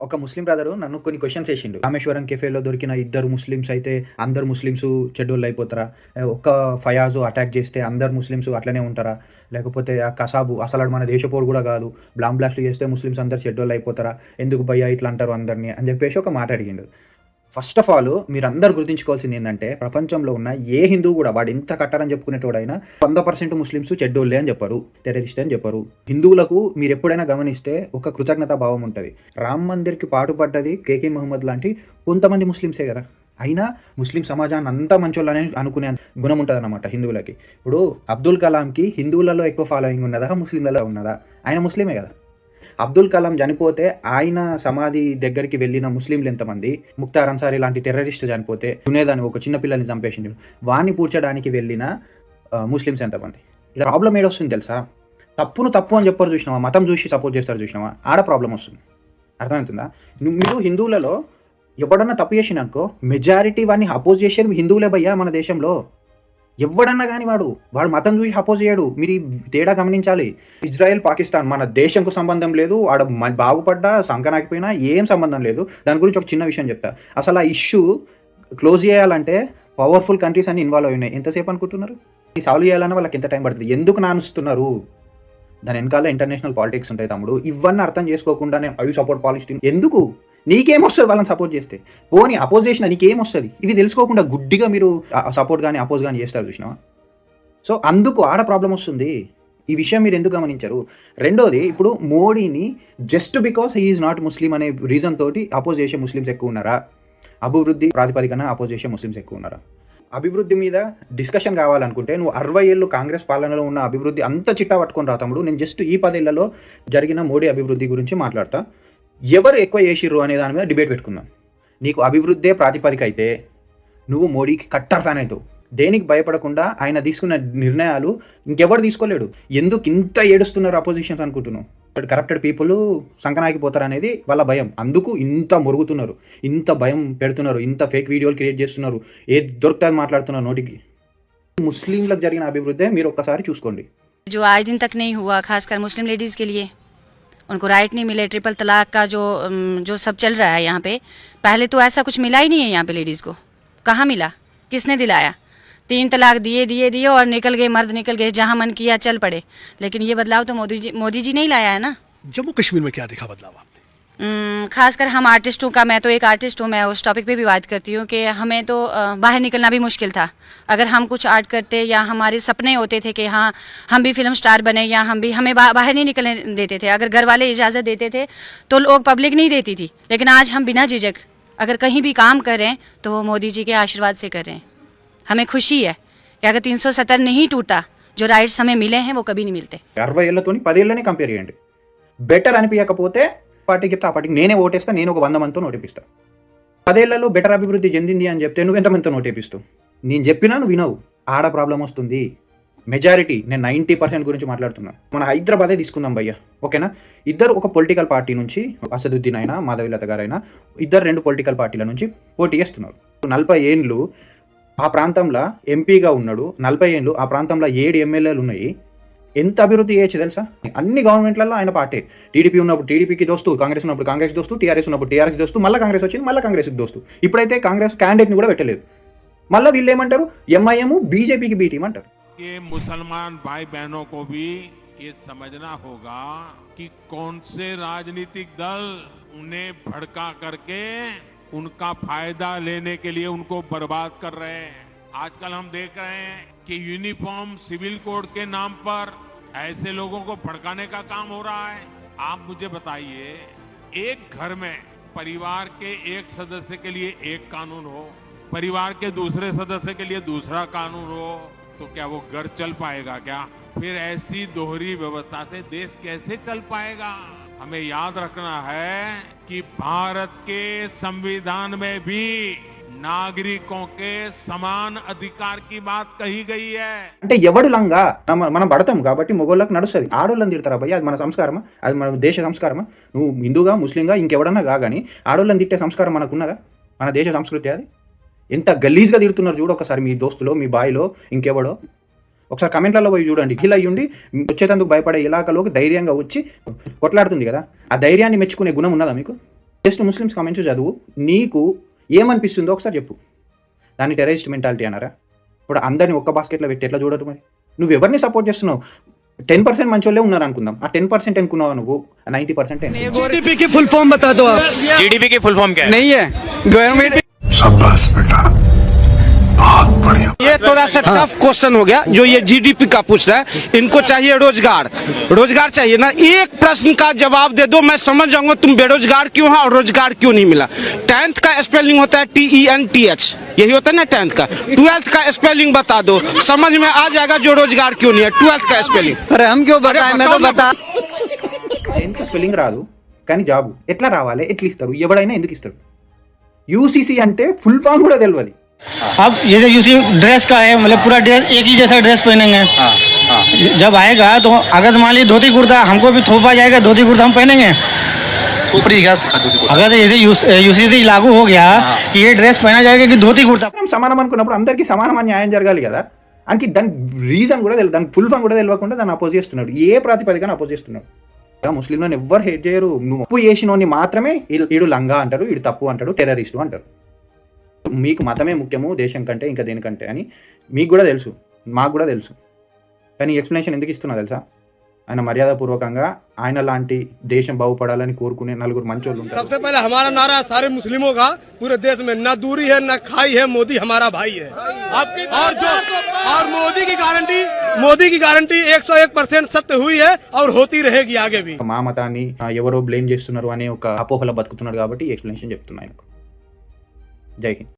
ఒక ముస్లిం బ్రదరు నన్ను కొన్ని క్వెషన్స్ ఏశిండు. రామేశ్వరం కెఫేలో దొరికిన ఇద్దరు ముస్లిమ్స్ అయితే అందరు ముస్లిమ్స్ చెడ్డోళ్ళయిపోతారా? ఒక్క ఫయాజు అటాక్ చేస్తే అందరు ముస్లిమ్స్ అట్లనే ఉంటారా? లేకపోతే ఆ కసాబు అసలాడు మన దేశపోడు గూడా గాదు. బాంబ్ బ్లాస్ట్‌లు చేస్తే ముస్లిమ్స్ అందరూ చెడ్డోళ్ళయిపోతారా? ఎందుకు భయ్యా ఇట్లా అంటారు అందరిని అని జెప్పేసి ఒక మాట అడిగిండు. ఫస్ట్ ఆఫ్ ఆల్ మీరందరూ గుర్తుంచుకోవాల్సిందేందంటే, ప్రపంచంలో ఉన్న ఏ హిందువు గూడా వాడెంత కట్టారని చెప్పుకునేటోడైనా 100% ముస్లిమ్స్ చెడ్డోళ్ళే అని చెప్పరు. టెర్రరిస్టే అని చెప్పరు. హిందువులకు మీరెప్పుడైనా గమనిస్తే ఒక కృతజ్ఞతా భావం ఉంటది. రామ్ మందిర్‌కి పాటుపడ్డది కేకే మహమ్మద్ లాంటి కొంతమంది ముస్లిమ్సే గదా! అయినా ముస్లిం సమాజాన్ని అంతా మంచోళ్ళని అనుకునే గుణం ఉంటదనమాట హిందువులకి. ఇప్పుడు అబ్దుల్ కలాంకి హిందువులలో ఎక్కువ ఫాలోయింగ్ ఉన్నదా? ముస్లింలలో ఉన్నదా? ఆయన ముస్లిమే గదా! అబ్దుల్ కలాం చనిపోతే ఆయన సమాధి దగ్గరికి వెళ్ళిన ముస్లింలు ఎంతమంది? ముఖ్తార్ అన్సారీ లాంటి టెర్రరిస్ట్ చనిపోతే జునేద్ అని ఒక చిన్న పిల్లని చంపేసిండు. వాడిని పూడ్చడానికి వెళ్ళిన ముస్లిమ్స్ ఎంతమంది? ఇలా ప్రాబ్లమ్ ఏడొస్తుంది తెలుసా? తప్పును తప్పు అని చెప్పరు చూసినావా? మతం చూసి సపోర్ట్ చేస్తారు చూసినావా? ఆడ ప్రాబ్లమ్ వస్తుంది. అర్థమవుతుందా? మీరు హిందువులలో ఎవడన్నా తప్పు చేసిండనుకో మెజారిటీ వాడిని అపోజ్ చేసేది హిందువులే భయ్యా మన దేశంలో. ఎవ్వడన్నా గాని వాడు మతం చూసి అపోజ్ చేయడు. మీరు ఈ తేడా గమనించాలి. ఇజ్రాయెల్, పాకిస్తాన్ మన దేశంకు సంబంధం లేదు. ఆడ బాగుపడ్డా, సంకనాకపోయినా ఏం సంబంధం లేదు. దాని గురించి ఒక చిన్న విషయం చెప్తా. అసలు ఆ ఇష్యూ క్లోజ్ చేయాలంటే పవర్‌ఫుల్ కంట్రీస్ అన్నీ ఇన్వాల్వ్ అయినాయి. ఎంతసేపు అనుకుంటున్నారు? ఈ సాల్వ్ చేయాలన్నా వాళ్ళకి ఎంత టైం పడుతది? ఎందుకు నానుస్తున్నారు? దాని వెనకాల ఇంటర్నేషనల్ పాలిటిక్స్ ఉంటాయి తమ్ముడు. ఇవన్నీ అర్థం చేసుకోకుండానే ఐ సపోర్ట్ పాలిస్టీన్ ఎందుకు? నీకేమొస్తది వాళ్ళని సపోర్ట్ చేస్తే? పోనీ అపోజ్ చేసినా నీకేమొస్తది? ఇవి తెలుసుకోకుండా గుడ్డిగా మీరు సపోర్ట్ గాని, అపోజ్ గాని చేస్తారు చూసినావా? సో, అందుకు ఆడ ప్రాబ్లమ్ వస్తుంది. ఈ విషయం మీరు ఎందుకు గమనించరు? రెండోది ఇప్పుడు మోడీని just because he is not Muslim అనే రీజన్ తోటి అపోజ్ చేసే ముస్లిమ్స్ ఎక్కువ ఉన్నారా? అభివృద్ధి ప్రాతిపదికన అపోజ్ చేసే ముస్లిమ్స్ ఎక్కువ ఉన్నారా? అభివృద్ధి మీద డిస్కషన్ కావాలనుకుంటే నువ్వు 60 ఏళ్ళు కాంగ్రెస్ పాలనలో ఉన్న అభివృద్ధి అంతా చిట్టా పట్టుకొని రా తమ్ముడు. నేను జస్ట్ ఈ 10 ఏళ్లలో జరిగిన మోడీ అభివృద్ధి గురించి మాట్లాడతా. ఎవరు ఎక్కువ చేసిర్రు అనే దాని మీద డిబేట్ పెట్టుకుందాం. నీకు అభివృద్ధే ప్రాతిపదిక అయితే నువ్వు మోడీకి కట్టర్ ఫ్యాన్ అవుతావు. దేనికి భయపడకుండా ఆయన తీసుకున్న నిర్ణయాలు ఇంకెవరు తీసుకోలేడు. ఎందుకు ఇంత ఏడుస్తున్నారు అపోజిషన్స్ అనుకుంటున్నావు? కరప్టెడ్ పీపుల్ సంకనాగిపోతారు అనేది వాళ్ళ భయం. అందుకు ఇంత మొరుగుతున్నారు, ఇంత భయం పెడుతున్నారు, ఇంత ఫేక్ వీడియోలు క్రియేట్ చేస్తున్నారు, ఏది దొరికితే అది మాట్లాడుతున్నారు నోటికి. ముస్లింలకు జరిగిన అభివృద్ధి మీరు ఒక్కసారి చూసుకోండి. जो आज दिन तक नहीं हुआ, खासकर मुस्लिम लेडीज़ के लिए उनको राइट नहीं मिले, ट्रिपल तलाक का जो सब चल रहा है यहाँ पे, पहले तो ऐसा कुछ मिला ही नहीं है यहाँ पे लेडीज़ को. कहाँ मिला? किसने दिलाया? 3 तलाक दिए और निकल गए, मर्द निकल गए, जहाँ मन किया चल पड़े. लेकिन ये बदलाव तो मोदी जी नहीं लाया है ना. जम्मू कश्मीर में क्या दिखा बदलाव आपने? खासकर हम आर्टिस्टों का, मैं तो एक आर्टिस्ट हूँ, मैं उस टॉपिक पे भी बात करती हूँ कि हमें तो बाहर निकलना भी मुश्किल था. अगर हम कुछ आर्ट करते या हमारे सपने होते थे कि हाँ हम भी फिल्म स्टार बने, या हमें बाहर नहीं निकलने देते थे. अगर घर वाले इजाज़त देते थे तो लोग, पब्लिक नहीं देती थी. लेकिन आज हम बिना झिझक अगर कहीं भी काम कर रहे हैं तो वो मोदी जी के आशीर्वाद से कर रहे हैं. हमें खुशी है कि अगर 370 नहीं टूटा, जो राइट्स हमें मिले हैं वो कभी नहीं मिलते. 60 ఏళ్లతోని 10 ఏళ్ళని కంపేర్ చేయండి. బెటర్ అనిపించకపోతే పార్టీకి చెప్తే ఆ పార్టీకి నేనే ఓటేస్తా, నేను ఒక 100 మందితో నోటేపిస్తా. 10 ఏళ్లలో బెటర్ అభివృద్ధి చెందింది అని చెప్తే నువ్వు ఎంతమందితో నోటేపిస్తావు? నేను చెప్పినా నువ్వు వినవు. ఆడ ప్రాబ్లం వస్తుంది. మెజారిటీ, నేను 90% గురించి మాట్లాడుతున్నా. మన హైదరాబాదే తీసుకుందాం భయ్య, ఓకేనా? ఇద్దరు ఒక పొలిటికల్ పార్టీ నుంచి, అసదుద్దీన్ అయినా మాధవిలత గారైనా, ఇద్దరు 2 పొలిటికల్ పార్టీల నుంచి పోటీ చేస్తున్నారు. 40 ఏండ్లు ఆ ప్రాంతంలో ఎంపీగా ఉన్నాడు. 40 ఏండ్లు ఆ ప్రాంతంలో 7 ఎమ్మెల్యేలు ఉన్నాయి. ఎంత అభివృద్ధి చేయొచ్చు తెలుసా? అన్ని గవర్నమెంట్లలో ఆయన పార్టీ. టీడీపీ ఉన్నప్పుడు టీడీపీకి దోస్తు, కాంగ్రెస్ ఉన్నప్పుడు కాంగ్రెస్ దోస్తు, టీఆర్ఎస్ ఉన్నప్పుడు టీఆర్ఎస్ దోస్తు, మళ్ళీ కాంగ్రెస్ వచ్చింది, మళ్ళీ కాంగ్రెస్కి దోస్తు. ఇప్పుడైతే కాంగ్రెస్ క్యాండిడేట్ని కూడా పెట్టలేదు. మళ్ళీ వీళ్ళు ఏమంటారు? ఎంఐఎం బీజేపీకి బీ టీం అంటారు. मुसलमान भाई बहनों को भी ये समझना होगा कि कौन से राजनीतिक दल उन्हें भड़का करके उनका फायदा लेने के लिए उनको बर्बाद कर रहे हैं. आजकल हम देख रहे हैं कि यूनिफॉर्म सिविल कोड के नाम पर ऐसे लोगों को भड़काने का काम हो रहा है. आप मुझे बताइए, एक घर में परिवार के एक सदस्य के लिए एक कानून हो, परिवार के दूसरे सदस्य के लिए दूसरा कानून हो, तो क्या वो घर चल पाएगा? क्या फिर ऐसी दोहरी व्यवस्था से देश कैसे चल पाएगा? हमें याद रखना है कि भारत के संविधान में भी నాగరికం కే సమాన్ అధికార్ కి బాత్ కహీ గయి హై. అంటే ఎవడు లంగా మనం పడతాం కాబట్టి మొగోళ్ళకి నడుస్తుంది. ఆడోళ్ళని తిడతారా భయ్య? అది మన సంస్కారమా? అది మన దేశ సంస్కారమా? నువ్వు హిందూగా, ముస్లింగా, ఇంకెవడన్నా కానీ ఆడోళ్ళని తిట్టే సంస్కారం మనకున్నదా? మన దేశ సంస్కృతి అది. ఎంత గలీజ్గా తిడుతున్నారు చూడు ఒకసారి మీ దోస్తులో, మీ బాయిలో, ఇంకెవడో. ఒకసారి కమెంట్లలో పోయి చూడండి. గిల్ అయ్యుండి వచ్చేటందుకు భయపడే ఇలాకలోకి ధైర్యంగా వచ్చి కొట్లాడుతుంది కదా, ఆ ధైర్యాన్ని మెచ్చుకునే గుణం ఉన్నదా మీకు? జస్ట్ ముస్లిమ్స్ కామెంట్స్ చదువు, నీకు ఏమనిపిస్తుందో ఒకసారి చెప్పు. దాన్ని టెర్రరిస్ట్ మెంటాలిటీ అన్నారా? ఇప్పుడు అందరిని ఒక్క బాస్కెట్లో పెట్టి ఎట్లా చూడరు మరి? నువ్వు ఎవరిని సపోర్ట్ చేస్తున్నావు? 10% మంచి వాళ్ళే ఉన్నారు అనుకుందాం, ఆ 10% అనుకున్నావు నువ్వు, 90% जीडीपी की फुल फॉर्म बता दो आप। जीडीपी की फुल फॉर्म क्या है? नहीं है गवर्नमेंट। शाबाश बेटा, बहुत बढ़िया। ये थोड़ा सा टफ क्वेश्चन हो गया जो ये जीडीपी का पूछ रहा है। इनको चाहिए रोजगार, रोजगार चाहिए ना। एक प्रश्न का जवाब दे दो, मैं समझ जाऊंगा तुम बेरोजगार क्यों है और रोजगार क्यों नहीं मिला। 10th का स्पेलिंग होता है TENTH, यही होता है ना 10th का। 12th का स्पेलिंग बता दो, समझ में आ जाएगा जो रोजगार क्यों नहीं है। 12th का स्पेलिंग। अरे हम क्यों बताएं, मैं तो बता। ఎంత స్పెల్లింగ్ రాదు కానీ జాబు ఎట్లా రావాలి, ఎట్లా ఇస్తారు, ఎవడైనా ఎందుకు ఇస్తాడు? యూసీసీ అంటే ఫుల్ ఫామ్ కూడా తెలియదు. अब ये जो यूसी ड्रेस का है, मतलब पूरा ड्रेस एक ही जैसा ड्रेस पहनेंगे। जब आएगा तो अगर मान लीजिए धोती कुर्ता हमको भी थोपा जाएगा, धोती कुर्ता हम पहनेंगे। अगर ऐसे यूसीसी लागू हो गया कि ये ड्रेस पहना जाएगा कि धोती कुर्ता। సమానం అనుకున్నప్పుడు అందరికీ సమానమైన న్యాయం జరగాలి కదా. అంటే దానికి రీజన్ కూడా తెలియదు, దానికి ఫుల్ ఫామ్ కూడా తెలియకుండా దాన్ని అపోజ్ చేస్తున్నాడు. ఏ ప్రాతిపదికన అపోజ్ చేస్తున్నాడు? ముస్లింలను ఎవ్వరు హేట్ చేయరు. నువ్వు తప్పు చేసినోని మాత్రమే ఈడు లంగా అంటారు, ఈడు తప్పు అంటాడు, టెర్రరిస్టు అంటారు. మీకు మతమే ముఖ్యము దేశం కంటే ఇంకా దేనికంటే అని మీకు కూడా తెలుసు, మాకు కూడా తెలుసు. కానీ ఎక్స్ప్లెనేషన్ ఎందుకు ఇస్తున్నా తెలుసా? ఆయన మర్యాదపూర్వకంగా ఆయన లాంటి దేశం బాగుపడాలని కోరుకునే నలుగురు మంచోళ్ళు ఉంటారు. सबसे पहले हमारा नारा सारे मुस्लिमों का पूरे देश में, ना दूरी है ना खाई है, मोदी हमारा भाई है। और मोदी की गारंटी 101% सत्य हुई है और होती रहेगी आगे भी। మా మతాన్ని ఎవరో బ్లేమ్ చేస్తున్నారు అనే ఒక అపోహలో బతుకుతున్నాడు కాబట్టి ఎక్స్ప్లెనేషన్ చెప్తున్నా ఆయనకు. జై హింద్.